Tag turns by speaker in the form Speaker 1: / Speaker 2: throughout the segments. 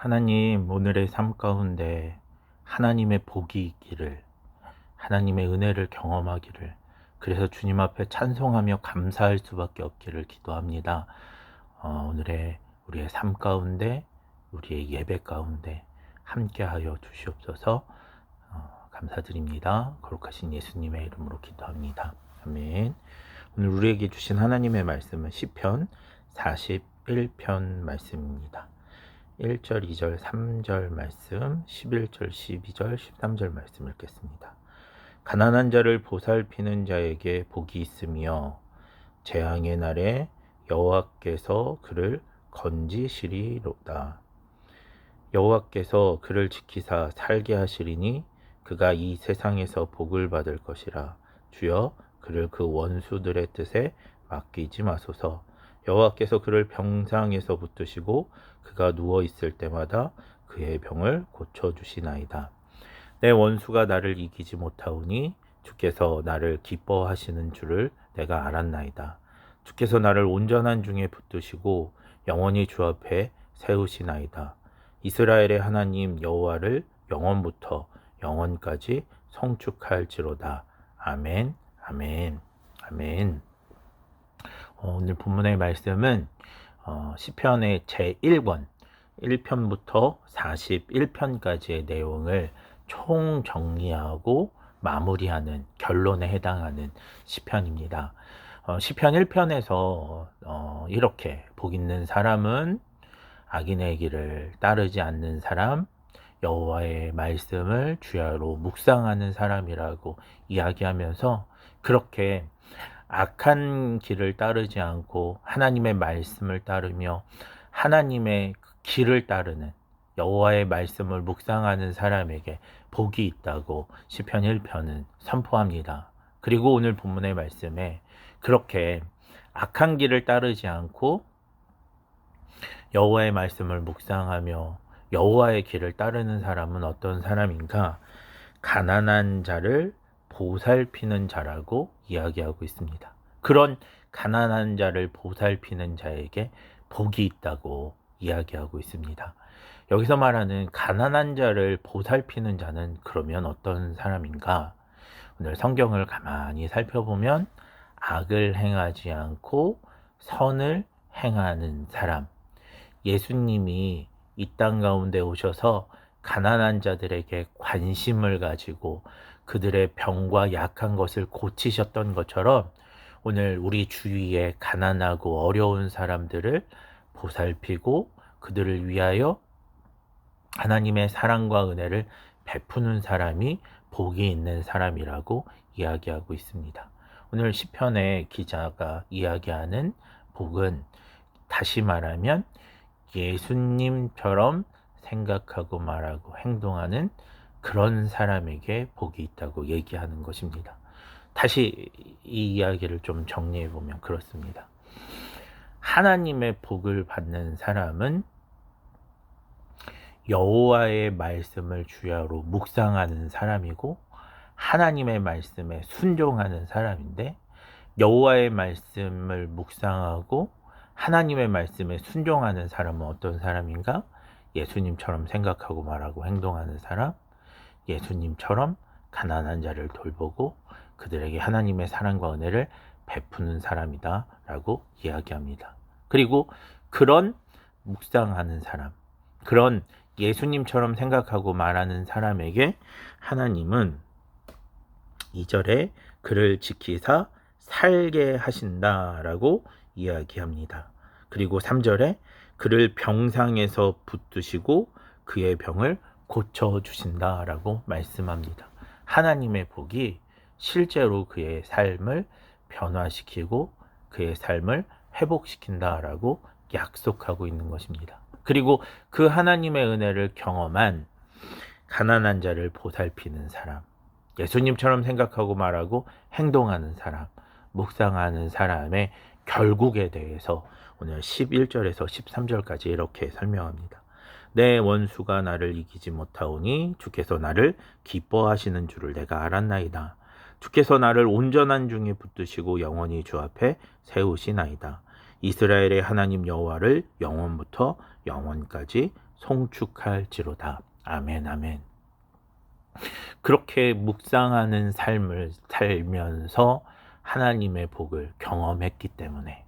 Speaker 1: 하나님, 오늘의 삶 가운데 하나님의 복이 있기를, 하나님의 은혜를 경험하기를, 그래서 주님 앞에 찬송하며 감사할 수밖에 없기를 기도합니다. 오늘의 우리의 삶 가운데, 우리의 예배 가운데 함께하여 주시옵소서. 감사드립니다. 거룩하신 예수님의 이름으로 기도합니다. 아멘. 오늘 우리에게 주신 하나님의 말씀은 시편 41편 말씀입니다. 1절, 2절, 3절 말씀, 11절, 12절, 13절 말씀 읽겠습니다. 가난한 자를 보살피는 자에게 복이 있으며 재앙의 날에 여호와께서 그를 건지시리로다. 여호와께서 그를 지키사 살게 하시리니 그가 이 세상에서 복을 받을 것이라. 주여 그를 그 원수들의 뜻에 맡기지 마소서. 여호와께서 그를 병상에서 붙드시고 그가 누워 있을 때마다 그의 병을 고쳐주시나이다. 내 원수가 나를 이기지 못하오니 주께서 나를 기뻐하시는 줄을 내가 알았나이다. 주께서 나를 온전한 중에 붙드시고 영원히 주 앞에 세우시나이다. 이스라엘의 하나님 여호와를 영원부터 영원까지 성축할지로다. 아멘, 아멘, 아멘. 오늘 본문의 말씀은 시편의 제1권 1편부터 41편까지의 내용을 총정리하고 마무리하는 결론에 해당하는 시편입니다. 시편 1편에서 이렇게 복 있는 사람은 악인의 길을 따르지 않는 사람, 여호와의 말씀을 주야로 묵상하는 사람이라고 이야기하면서 그렇게 악한 길을 따르지 않고 하나님의 말씀을 따르며 하나님의 길을 따르는 여호와의 말씀을 묵상하는 사람에게 복이 있다고 시편 1편은 선포합니다. 그리고 오늘 본문의 말씀에 그렇게 악한 길을 따르지 않고 여호와의 말씀을 묵상하며 여호와의 길을 따르는 사람은 어떤 사람인가? 가난한 자를 보살피는 자라고 이야기하고 있습니다. 그런 가난한 자를 보살피는 자에게 복이 있다고 이야기하고 있습니다. 여기서 말하는 가난한 자를 보살피는 자는 그러면 어떤 사람인가? 오늘 성경을 가만히 살펴보면 악을 행하지 않고 선을 행하는 사람, 예수님이 이 땅 가운데 오셔서 가난한 자들에게 관심을 가지고 그들의 병과 약한 것을 고치셨던 것처럼 오늘 우리 주위에 가난하고 어려운 사람들을 보살피고 그들을 위하여 하나님의 사랑과 은혜를 베푸는 사람이 복이 있는 사람이라고 이야기하고 있습니다. 오늘 시편의 기자가 이야기하는 복은 다시 말하면 예수님처럼 생각하고 말하고 행동하는 그런 사람에게 복이 있다고 얘기하는 것입니다. 다시 이 이야기를 좀 정리해 보면 그렇습니다. 하나님의 복을 받는 사람은 여호와의 말씀을 주야로 묵상하는 사람이고 하나님의 말씀에 순종하는 사람인데, 여호와의 말씀을 묵상하고 하나님의 말씀에 순종하는 사람은 어떤 사람인가? 예수님처럼 생각하고 말하고 행동하는 사람, 예수님처럼 가난한 자를 돌보고 그들에게 하나님의 사랑과 은혜를 베푸는 사람이다 라고 이야기합니다. 그리고 그런 묵상하는 사람, 그런 예수님처럼 생각하고 말하는 사람에게 하나님은 2절에 그를 지키사 살게 하신다라고 이야기합니다. 그리고 3절에 그를 병상에서 붙드시고 그의 병을 고쳐주신다라고 말씀합니다. 하나님의 복이 실제로 그의 삶을 변화시키고 그의 삶을 회복시킨다라고 약속하고 있는 것입니다. 그리고 그 하나님의 은혜를 경험한 가난한 자를 보살피는 사람, 예수님처럼 생각하고 말하고 행동하는 사람, 묵상하는 사람의 결국에 대해서 오늘 11절에서 13절까지 이렇게 설명합니다. 내 원수가 나를 이기지 못하오니 주께서 나를 기뻐하시는 줄을 내가 알았나이다. 주께서 나를 온전한 중에 붙드시고 영원히 주 앞에 세우시나이다. 이스라엘의 하나님 여호와를 영원부터 영원까지 송축할지로다. 아멘, 아멘. 그렇게 묵상하는 삶을 살면서 하나님의 복을 경험했기 때문에,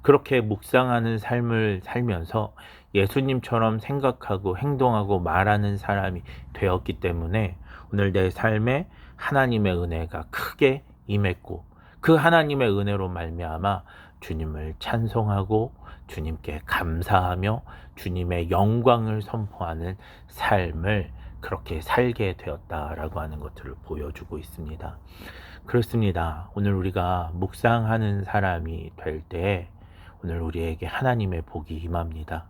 Speaker 1: 그렇게 묵상하는 삶을 살면서 예수님처럼 생각하고 행동하고 말하는 사람이 되었기 때문에 오늘 내 삶에 하나님의 은혜가 크게 임했고, 그 하나님의 은혜로 말미암아 주님을 찬송하고 주님께 감사하며 주님의 영광을 선포하는 삶을 그렇게 살게 되었다라고 하는 것들을 보여주고 있습니다. 그렇습니다. 오늘 우리가 묵상하는 사람이 될 때 오늘 우리에게 하나님의 복이 임합니다.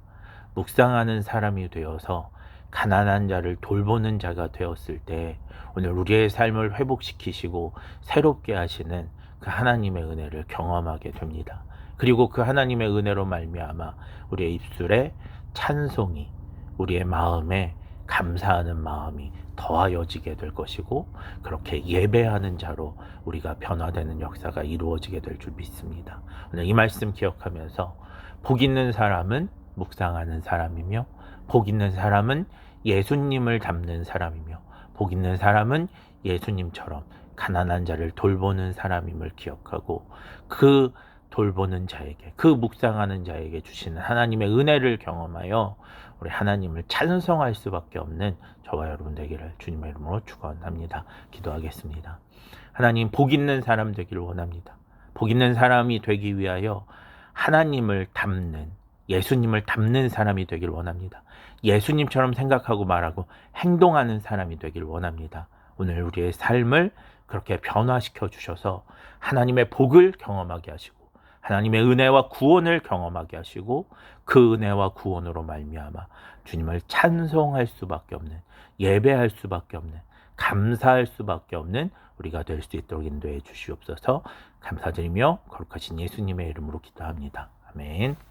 Speaker 1: 묵상하는 사람이 되어서 가난한 자를 돌보는 자가 되었을 때 오늘 우리의 삶을 회복시키시고 새롭게 하시는 그 하나님의 은혜를 경험하게 됩니다. 그리고 그 하나님의 은혜로 말미암아 우리의 입술에 찬송이, 우리의 마음에 감사하는 마음이 더하여지게 될 것이고, 그렇게 예배하는 자로 우리가 변화되는 역사가 이루어지게 될 줄 믿습니다. 오늘 이 말씀 기억하면서 복 있는 사람은 묵상하는 사람이며, 복 있는 사람은 예수님을 닮는 사람이며, 복 있는 사람은 예수님처럼 가난한 자를 돌보는 사람임을 기억하고, 그 돌보는 자에게, 그 묵상하는 자에게 주시는 하나님의 은혜를 경험하여 우리 하나님을 찬송할 수밖에 없는 저와 여러분 되기를 주님의 이름으로 축원합니다. 기도하겠습니다. 하나님, 복 있는 사람 되기를 원합니다. 복 있는 사람이 되기 위하여 하나님을 닮는, 예수님을 닮는 사람이 되기를 원합니다. 예수님처럼 생각하고 말하고 행동하는 사람이 되기를 원합니다. 오늘 우리의 삶을 그렇게 변화시켜 주셔서 하나님의 복을 경험하게 하시고 하나님의 은혜와 구원을 경험하게 하시고, 그 은혜와 구원으로 말미암아 주님을 찬송할 수밖에 없는, 예배할 수밖에 없는, 감사할 수밖에 없는 우리가 될 수 있도록 인도해 주시옵소서. 감사드리며 거룩하신 예수님의 이름으로 기도합니다. 아멘.